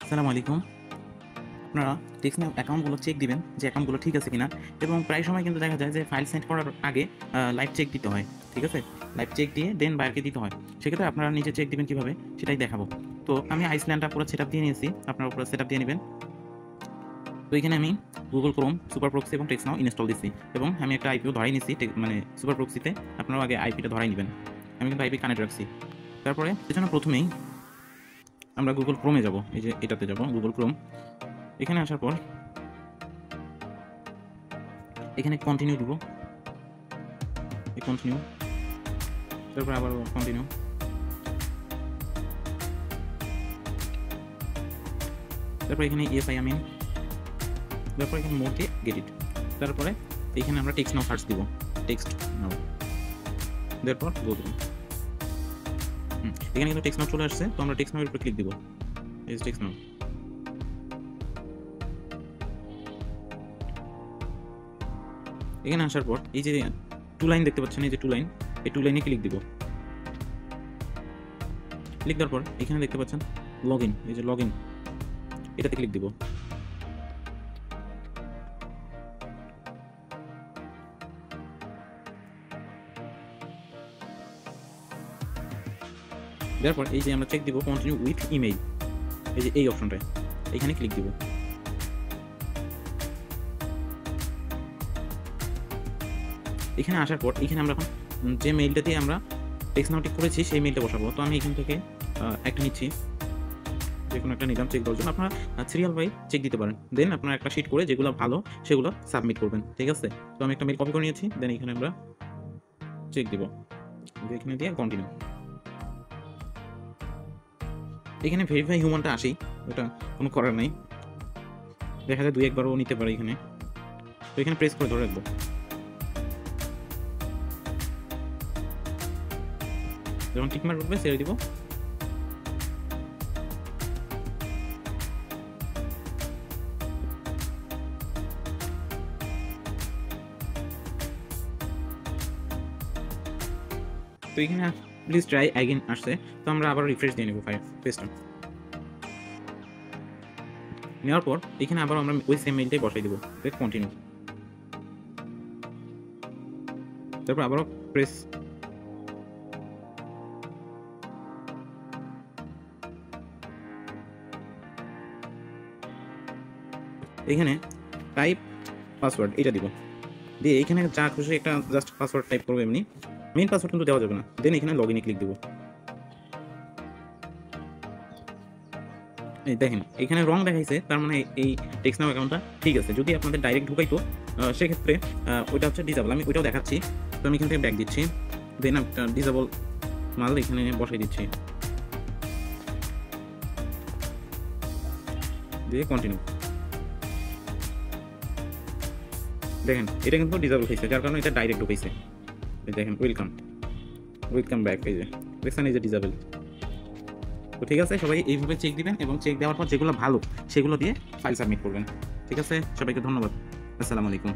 আসসালামু আলাইকুম। আপনারা টেক্সট অ্যাকাউন্টগুলো চেক দিবেন যে অ্যাকাউন্টগুলো ঠিক আছে কিনা, এবং প্রায় সময় কিন্তু দেখা যায় যে ফাইল সেন্ড করার আগে লাইভ চেক দিতে হয়। ঠিক আছে? লাইভ চেক দিয়ে দেন বায়ারকে দিতে হয়। সেক্ষেত্রে আপনারা নিজে চেক দিবেন কিভাবে সেটাই দেখাবো। তো আমি আইসল্যান্ডটা পুরো সেটআপ দিয়ে নিয়েছি। আপনারা পুরো সেটআপ দিয়ে নিবেন। তো এখানে আমি Google Chrome, সুপার প্রক্সি এবং টেক্সট নাও ইনস্টল দিচ্ছি, এবং আমি একটা আইপিও ধরাই নিচ্ছি মানে সুপার প্রক্সিতে। আপনারাও আগে আইপিটা ধরাই নিবেন। আমি কিন্তু আইপি কানেক্ট রাখছি। তারপরে এজন্য প্রথমেই আমরা Google Chrome এ যাব। এই যে এটাতে যাব Google Chrome। এখানে আসার পর এখানে কন্টিনিউ দিব, এই কন্টিনিউ, তারপর আবার কন্টিনিউ, তারপর এখানে ইয়েস আই আমিন, তারপর এখানে মোর দিয়ে গেট ইট, তারপরে এখানে আমরা টেক্সট নাও সার্চ দিব, টেক্সট নাও, তারপর গো দিব। এখানে কিন্তু টেক্সট নাও চলে আসছে, তো আমরা টেক্সট নাও এর উপর ক্লিক দিব। এই টেক্সট নাও, এখানে আসার পর এই যে টু লাইন দেখতে পাচ্ছেন, এই যে টু লাইন, এই টু লাইনে ক্লিক দিব। ক্লিক দেওয়ার পর এখানে দেখতে পাচ্ছেন লগ ইন, এই যে লগ ইন, এটাতে ক্লিক দিব। দেওয়ার পর এই যে আমরা চেক দিব কন্টিনিউ উইথ ইমেইল, এই যে এই অপশনটায় এখানে ক্লিক দিব। এখানে আসার পর এখানে আমরা এখন যে মেইলটা দিয়ে আমরা টেক্সট নাও ঠিক করেছি সেই মেইলটা বসাবো। তো আমি এখান থেকে একটা নিচ্ছি, যে কোনো একটা নিলাম চেক দেওয়ার জন্য। আপনারা সিরিয়াল বাই চেক দিতে পারেন, দেন আপনারা একটা শিট করে যেগুলো ভালো সেগুলো সাবমিট করবেন। ঠিক আছে? তো আমি একটা মেইল কপি করে নিয়েছি, দেন এখানে আমরা চেক দিব, এখানে দিয়ে কন্টিনিউ। এখানে ভেরিফাই হিউম্যানটা আসেই, ওটা কোনো করার নাই, দেখা যায় দুই একবারও নিতে পারে এখানে। তো এখানে প্রেস করে ধরে রাখবো। যখন টিকমার্ক উঠবে ছেড়ে দিব। তো এখানে প্লিজ ট্রাই অ্যাগেন আসছে, তো আমরা আবার রিফ্রেশ দিয়ে নেব পেজটা। নেওয়ার পর এখানে আবার আমরা ওই সেম মেইলটাই বসাই দেবো, কন্টিনিউ, তারপর আবারও প্রেস। এখানে টাইপ পাসওয়ার্ড এটা দিব, দিয়ে এখানে যা খুশি একটা জাস্ট পাসওয়ার্ড টাইপ করবো, এমনি মেইন পাসওয়ার্ড কিন্তু দেওয়া যাবে না। দেন এখানে লগ ইনে ক্লিক দেবো। এই দেখেন এখানে রং দেখাইছে, তার মানে এই টেক্সট নাও অ্যাকাউন্টটা ঠিক আছে। যদি আপনাদের ডাইরেক্ট ঢুকাইতো সেক্ষেত্রে ওইটা হচ্ছে ডিসেবল, আমি ওইটাও দেখাচ্ছি। তো আমি এখান থেকে ব্যাক দিচ্ছি, দেন একটা ডিসেবল মাল এখানে বসাই দিচ্ছি, দিয়ে কন্টিনিউ। দেখেন এটা কিন্তু ডিসেবল হয়েছে, যার কারণে এটা ডাইরেক্ট ঢুকাইছে। দেখেন ওয়েলকাম, ওয়েলকাম ব্যাক, এই যে দেখছেন, এই যে ডিসেবল। তো ঠিক আছে, সবাই এইভাবে চেক দিবেন, এবং চেক দেওয়ার পর যেগুলো ভালো সেগুলো দিয়ে ফাইল সাবমিট করবেন। ঠিক আছে, সবাইকে ধন্যবাদ। আসসালামু আলাইকুম।